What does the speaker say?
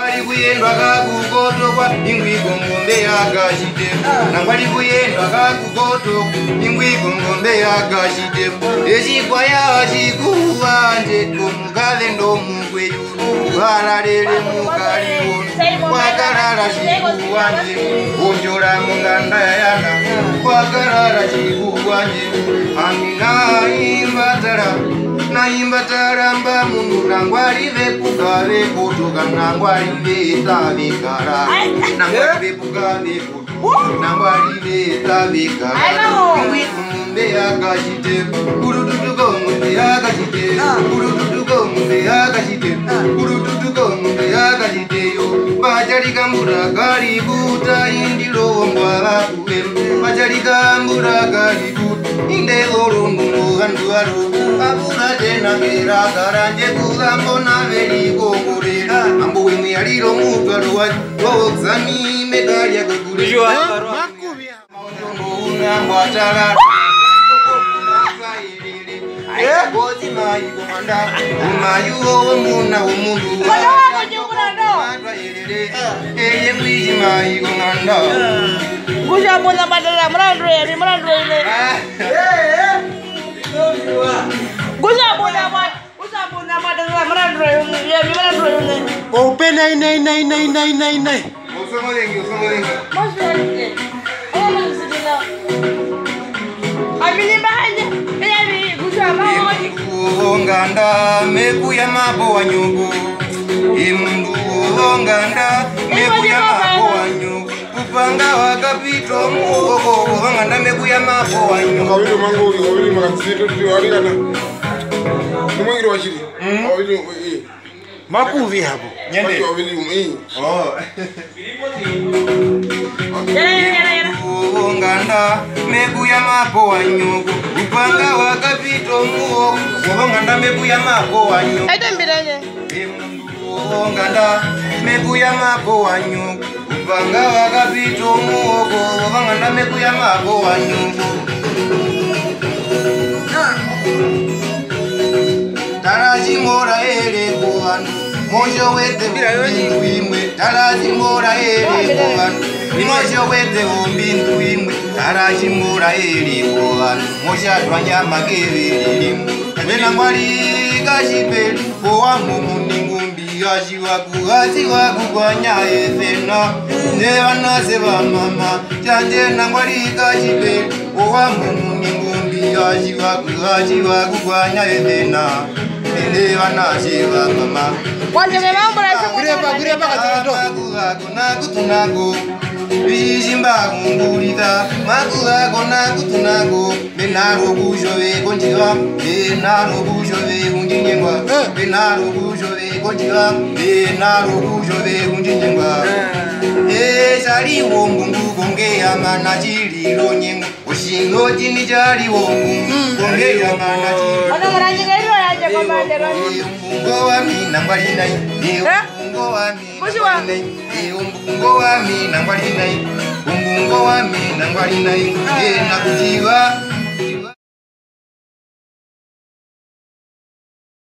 Nangwali kuyendwa kakukoto kwa ingwiko ngombe yakashite. Nangwali kuyendwa kakukoto ingwiko ngombe yakashite. Echikwaya chikuwanje omukale ndo mukweyu. Walalele mukaliwo wakalala chikuwanje. Onjola munganda yana wakalala chikuwanje. Amina imbatala naimbatala mba mundu nangwali vepuka vekotoka nangwali vetavikala nangwali vepuka vekotoka nangwali vetavikala ngumbe yakashite kurututuko ngumbe yakashite kurututuko ngumbe yakashite kurututuko ngumbe yakashite yo bajali kambura kali buta indilo ngwala kuwe bajali kambura kali buta indelo rungu anduaru abura tena kera karanje kugambo na veli kongorera ambo wimwe aliro mutwalo wa ozami medalya kugurishwa makubya maondo unangwatala gozi mai komanda mayu muna umundu eye mwiji mai komanda Gusha muna badala mrandro ile Gusha badala mrandro ile Open nai. Usomo lengi. Maswali. Amini bahanya. Ebi gusha maji. Nganda mekuya mabo wanyugo. Imundu nganda mekuya mabo wanyugo. Kupanga wakapito mugo nganda mekuya mabo wanyugo. Kawili manguri kawili makasito tuwali kana. Numangiro wachiri. Kawili Makuvi hapo. Nyende. Kawili nganda mekuya mabo wanyugo. Kupanga wakapito mugo nganda mekuya mabo wanyugo. Aita mbiranye. Nganda mekuya mabo wanyugo. Kupanga wakapito mugo nganda mekuya mabo wanyugo. Taraji mora ele kuhanu mojo wete bintu imwe. Taraji mora ele kuhanu mojo wete bintu imwe. Taraji mora ele kuhanu moja twanyama kebelilimu. Wena ngwali kashipeli owa mumuni ajiwa kugwanya efena nevana seva mama chanje nangwali kashipeli owa mumuni ajiwa kugwanya efena nevana seva mama Wanje mambo la Gureba kutunago Bijimba ngulida makuago na kutunago benaro bujove konjiwa benaro bujove unjinyengwa benaro bujove konjiwa benaro bujove unjinyengwa chali wongu konge amana chililo nyengo oshino jini chali wongu konge amana chililo Ono muranje ngero yaje kwa bandero Ngo wa mina ngwali nai Ngo wa mina ngwali nai Umbungo wa mina ngwali nai Nakujiwa